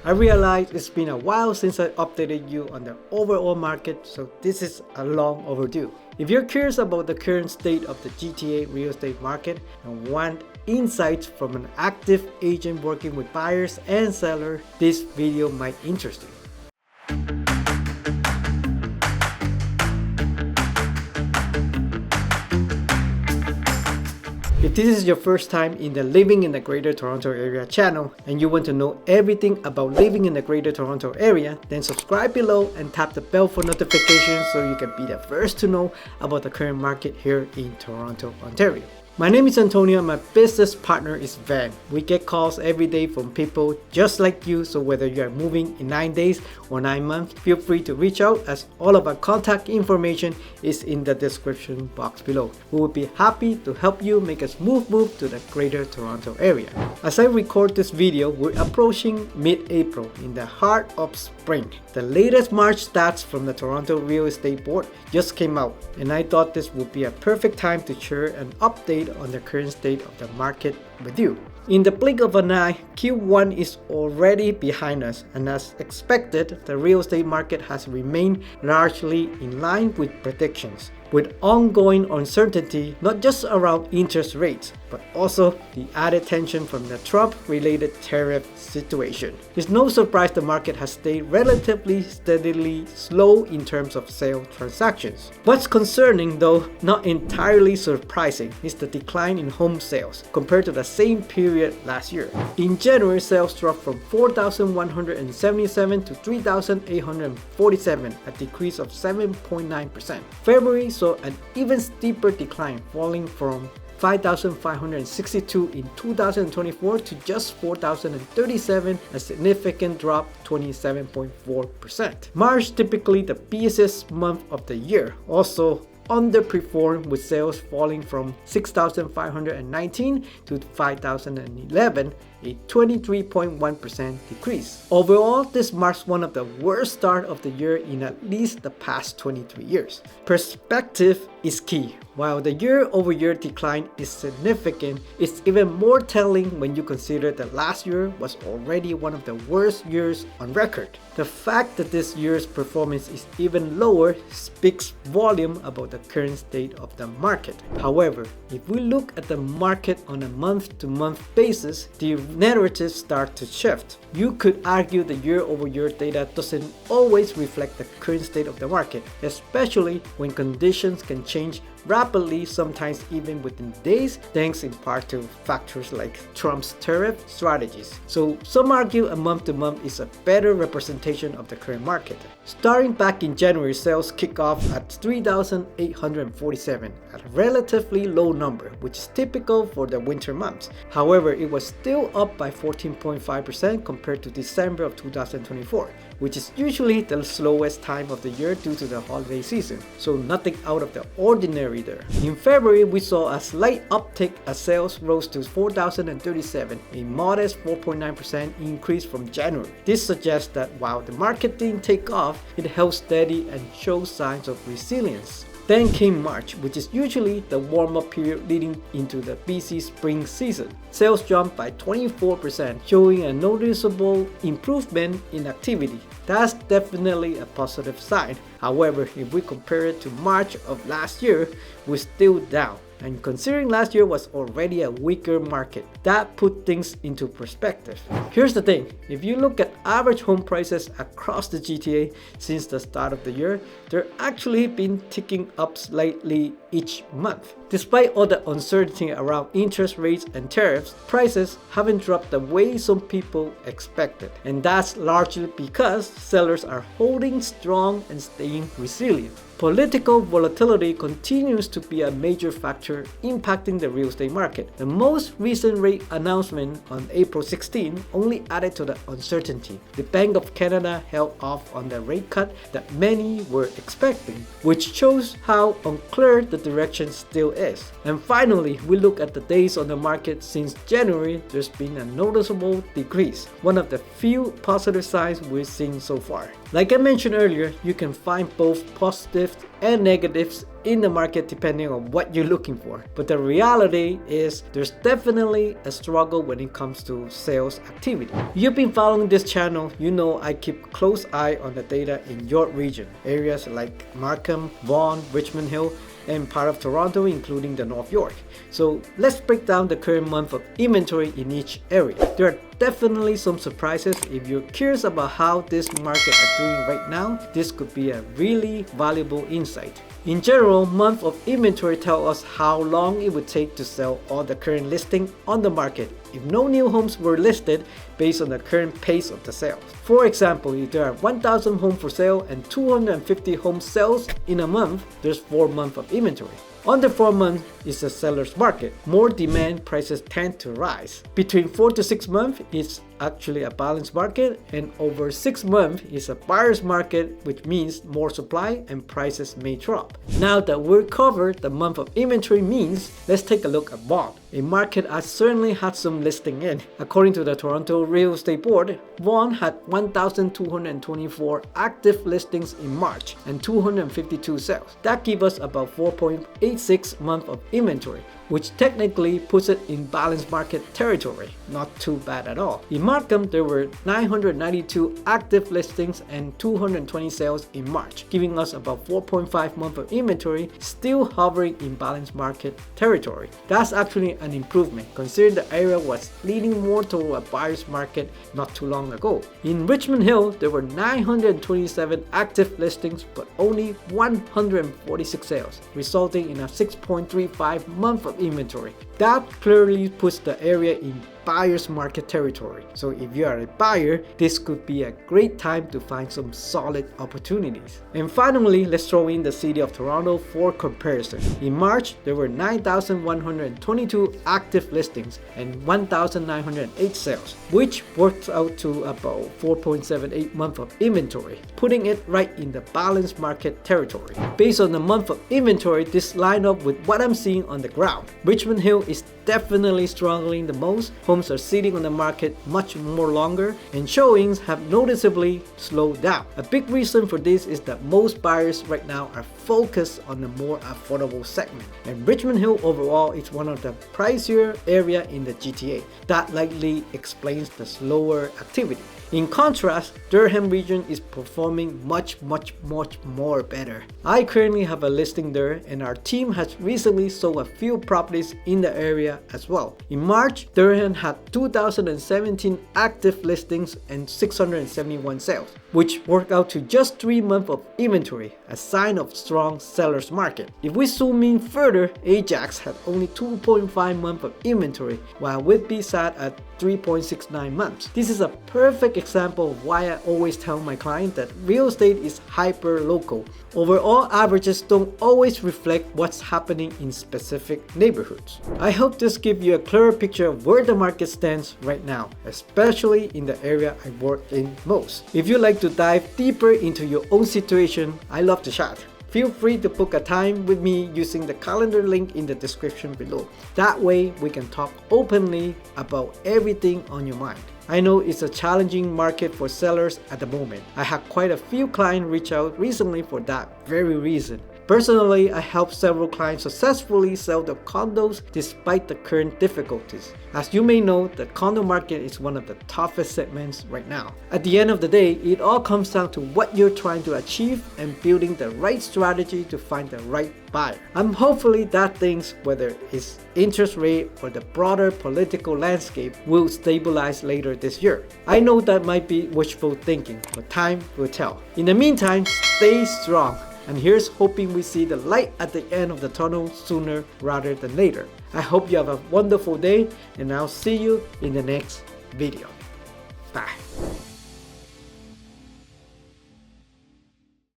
I realize it's been a while since I updated you on the overall market, so this is a long overdue. If you're curious about the current state of the GTA real estate market and want insights from an active agent working with buyers and sellers, this video might interest you. If this is your first time in the Living in the Greater Toronto Area channel and you want to know everything about living in the Greater Toronto Area, then subscribe below and tap the bell for notifications so you can be the first to know about the current market here in Toronto, Ontario. My name is Antonio and my business partner is Van. We get calls every day from people just like you, so whether you are moving in 9 days or 9 months, feel free to reach out as all of our contact information is in the description box below. We will be happy to help you make a smooth move to the Greater Toronto Area. As I record this video, we're approaching mid-April in the heart of spring. The latest March stats from the Toronto Real Estate Board just came out, and I thought this would be a perfect time to share an update on the current state of the market with you. In the blink of an eye, Q1 is already behind us, and as expected, the real estate market has remained largely in line with predictions, with ongoing uncertainty not just around interest rates, but also the added tension from the Trump-related tariff situation. It's no surprise the market has stayed relatively steadily slow in terms of sale transactions. What's concerning, though not entirely surprising, is the decline in home sales compared to the same period last year. In January, sales dropped from 4,177 to 3,847, a decrease of 7.9%. February saw an even steeper decline, falling from 5,562 in 2024 to just 4,037, a significant drop, 27.4%. March, typically the busiest month of the year, also underperformed, with sales falling from 6,519 to 5,011, a 23.1% decrease. Overall, this marks one of the worst start of the year in at least the past 23 years. Perspective is key. While the year-over-year decline is significant, it's even more telling when you consider that last year was already one of the worst years on record. The fact that this year's performance is even lower speaks volume about the current state of the market. However, if we look at the market on a month-to-month basis, the narrative starts to shift. You could argue the year-over-year data doesn't always reflect the current state of the market, especially when conditions can change rapidly, sometimes even within days, thanks in part to factors like Trump's tariff strategies. So some argue a month-to-month is a better representation of the current market. Starting back in January, sales kick off at 3,847, a relatively low number, which is typical for the winter months. However, it was still up by 14.5% compared to December of 2024, which is usually the slowest time of the year due to the holiday season, so nothing out of the ordinary there. In February, we saw a slight uptick as sales rose to 4,037, a modest 4.9% increase from January. This suggests that while the market didn't take off, it held steady and showed signs of resilience. Then came March, which is usually the warm-up period leading into the busy spring season. Sales jumped by 24%, showing a noticeable improvement in activity. That's definitely a positive sign. However, if we compare it to March of last year, we're still down. And considering last year was already a weaker market, that put things into perspective. Here's the thing, if you look at average home prices across the GTA since the start of the year, they're actually been ticking up slightly each month. Despite all the uncertainty around interest rates and tariffs, prices haven't dropped the way some people expected. And that's largely because sellers are holding strong and staying resilient. Political volatility continues to be a major factor impacting the real estate market. The most recent rate announcement on April 16 only added to the uncertainty. The Bank of Canada held off on the rate cut that many were expecting, which shows how unclear the direction still is. And finally, we look at the days on the market. Since January, there's been a noticeable decrease, one of the few positive signs we've seen so far. Like I mentioned earlier, you can find both positives and negatives in the market depending on what you're looking for. But the reality is there's definitely a struggle when it comes to sales activity. You've been following this channel, you know I keep close eye on the data in your region. Areas like Markham, Vaughan, Richmond Hill, and part of Toronto, including the North York. So let's break down the current month of inventory in each area. There are definitely some surprises. If you're curious about how this market are doing right now, this could be a really valuable insight. In general, month of inventory tell us how long it would take to sell all the current listing on the market if no new homes were listed based on the current pace of the sales. For example, if there are 1,000 homes for sale and 250 home sales in a month, there's 4 months of inventory. Under 4 months is a seller's market. More demand, prices tend to rise. Between 4 to 6 months is actually a balanced market, and over 6 months is a buyer's market, which means more supply and prices may drop. Now that we're covered the month of inventory means, let's take a look at Vaughan, a market I certainly had some listing in. According to the Toronto Real Estate Board, Vaughan had 1,224 active listings in March and 252 sales. That gives us about 4.86 months of inventory, which technically puts it in balanced market territory. Not too bad at all. In Markham, there were 992 active listings and 220 sales in March, giving us about 4.5 months of inventory, still hovering in balanced market territory. That's actually an improvement, considering the area was leaning more toward a buyer's market not too long ago. In Richmond Hill, there were 927 active listings, but only 146 sales, resulting in a 6.35 month of inventory. That clearly puts the area in buyer's market territory. So if you are a buyer, this could be a great time to find some solid opportunities. And finally, let's throw in the city of Toronto for comparison. In March, there were 9,122 active listings and 1,908 sales, which works out to about 4.78 months of inventory, putting it right in the balanced market territory. Based on the month of inventory, this line up with what I'm seeing on the ground. Richmond Hill is definitely struggling the most. Homes are sitting on the market much more longer, and showings have noticeably slowed down. A big reason for this is that most buyers right now are focused on the more affordable segment, and Richmond Hill overall is one of the pricier area in the GTA. That likely explains the slower activity. In contrast, Durham region is performing much more better. I currently have a listing there, and our team has recently sold a few properties in the area as well. In March, Durham had 2,017 active listings and 671 sales, which worked out to just 3 months of inventory, a sign of strong seller's market. If we zoom in further, Ajax had only 2.5 months of inventory, while Whitby sat at 3.69 months. This is a perfect example of why I always tell my client that real estate is hyper local. Overall averages don't always reflect what's happening in specific neighborhoods. I hope this gives you a clearer picture of where the market stands right now, especially in the area I work in most. If you'd like to dive deeper into your own situation, I love to chat. Feel free to book a time with me using the calendar link in the description below. That way we can talk openly about everything on your mind. I know it's a challenging market for sellers at the moment. I had quite a few clients reach out recently for that very reason. Personally, I helped several clients successfully sell their condos despite the current difficulties. As you may know, the condo market is one of the toughest segments right now. At the end of the day, it all comes down to what you're trying to achieve and building the right strategy to find the right buyer. I'm hopefully that things, whether it's interest rate or the broader political landscape, will stabilize later this year. I know that might be wishful thinking, but time will tell. In the meantime, stay strong. And here's hoping we see the light at the end of the tunnel sooner rather than later. I hope you have a wonderful day, and I'll see you in the next video. Bye.